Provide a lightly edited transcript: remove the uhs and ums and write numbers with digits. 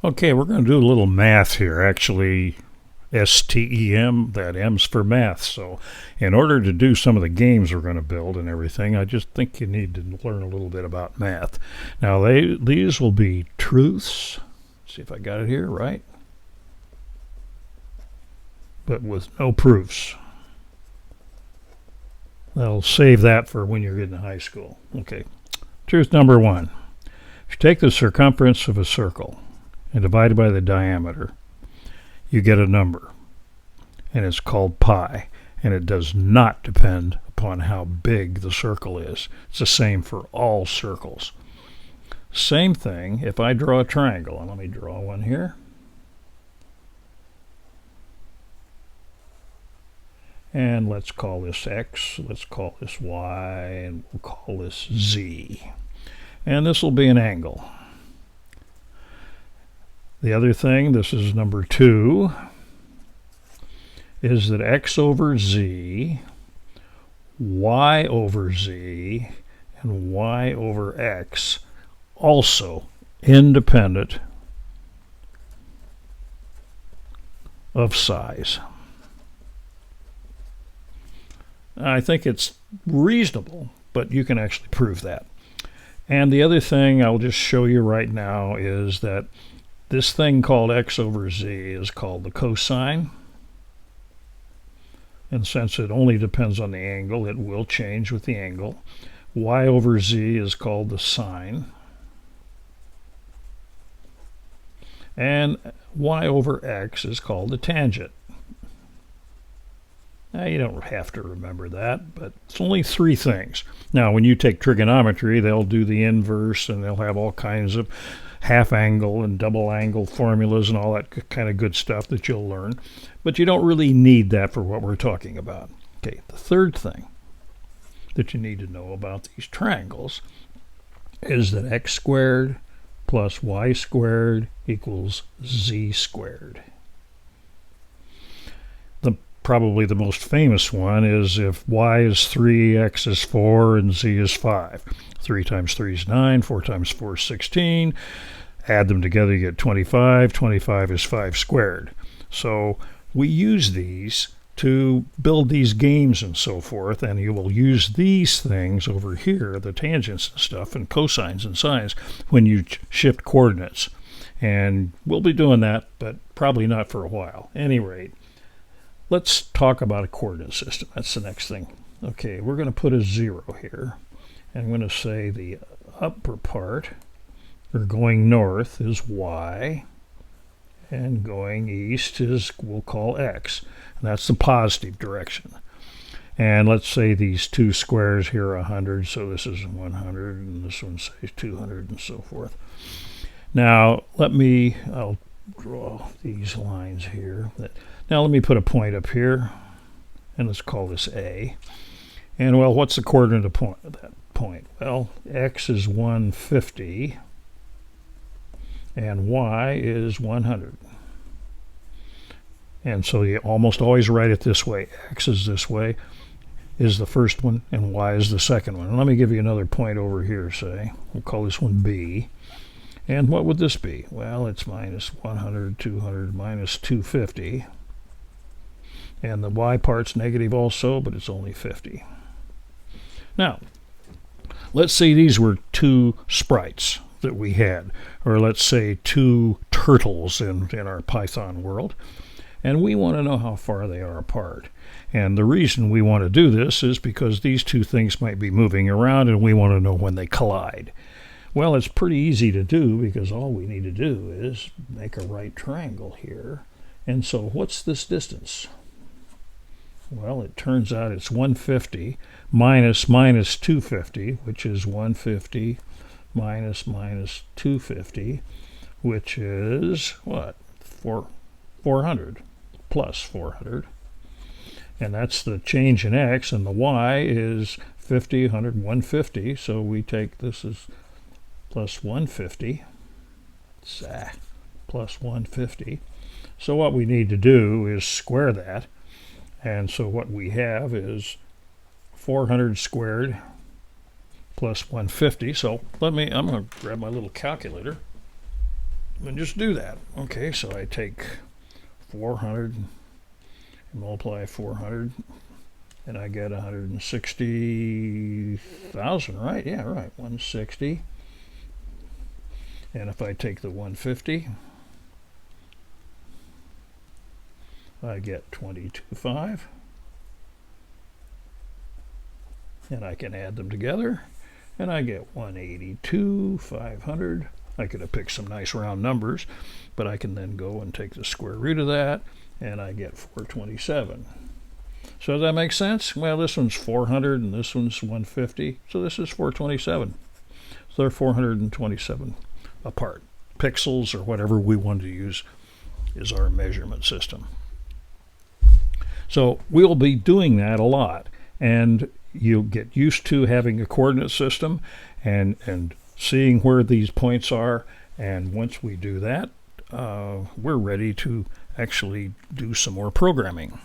Okay, we're going to do a little math here. Actually, STEM, that M's for math. So in order to do some of the games we're going to build and everything, I just think you need to learn a little bit about math. Now, these will be truths. Let's see if I got it here right. But with no proofs. I'll save that for when you're getting to high school. Okay. Truth number one. If you take the circumference of a circle and divide it by the diameter, you get a number, and it's called pi, and it does not depend upon how big the circle is. It's the same for all circles. Same thing if I draw a triangle, and let me draw one here. And let's call this X, let's call this Y, and we'll call this Z. And this will be an angle. The other thing, this is number 2, is that X over Z, Y over Z, and Y over X also independent of size. I think it's reasonable, but you can actually prove that. And the other thing I'll just show you right now is that this thing called X over Z is called the cosine. And since it only depends on the angle, it will change with the angle. Y over Z is called the sine. And Y over X is called the tangent. Now, you don't have to remember that, but it's only 3 things. Now, when you take trigonometry, they'll do the inverse, and they'll have all kinds of half angle and double angle formulas and all that kind of good stuff that you'll learn. But you don't really need that for what we're talking about. Okay, the third thing that you need to know about these triangles is that x squared plus y squared equals z squared. Probably the most famous one is if y is 3, x is 4, and z is 5. 3 times 3 is 9, 4 times 4 is 16. Add them together, you get 25. 25 is 5 squared. So we use these to build these games and so forth, and you will use these things over here, the tangents and stuff, and cosines and sines, when you shift coordinates. And we'll be doing that, but probably not for a while. At any rate, let's talk about a coordinate system. That's the next thing. Okay, we're going to put a 0 here. And I'm going to say the upper part, or going north, is y. And going east is, we'll call x. And that's the positive direction. And let's say these 2 squares here are 100. So this is 100, and this one says 200, and so forth. Now, I'll draw these lines here. Now let me put a point up here, and let's call this A. And well, what's the coordinate of that point? Well, x is 150, and y is 100. And so you almost always write it this way. X is this way, is the first one, and y is the second one. And let me give you another point over here, say. We'll call this one B. And what would this be? Well, it's minus 100, 200, minus 250. And the y part's negative also, but it's only 50. Now, let's say these were 2 sprites that we had, or let's say 2 turtles in our Python world, and we want to know how far they are apart. And the reason we want to do this is because these 2 things might be moving around, and we want to know when they collide. Well, it's pretty easy to do, because all we need to do is make a right triangle here. And so what's this distance? Well, it turns out it's 150 minus 250, which is 150 minus 250, which is what? 400 plus 400. And that's the change in x, and the y is 50, 100, 150. So we take this as plus 150. Plus 150. So what we need to do is square that. And so what we have is 400 squared plus 150. So I'm going to grab my little calculator. And just do that. Okay, so I take 400 and multiply 400, and I get 160,000, right? Yeah, right, 160. And if I take the 150, I get 22.5. And I can add them together, and I get 182,500. I could have picked some nice round numbers, but I can then go and take the square root of that, and I get 427. So does that make sense? Well, this one's 400 and this one's 150, so this is 427. So they're 427 apart. Pixels, or whatever we want to use, is our measurement system. So we'll be doing that a lot, and you'll get used to having a coordinate system and seeing where these points are. And once we do that, we're ready to actually do some more programming.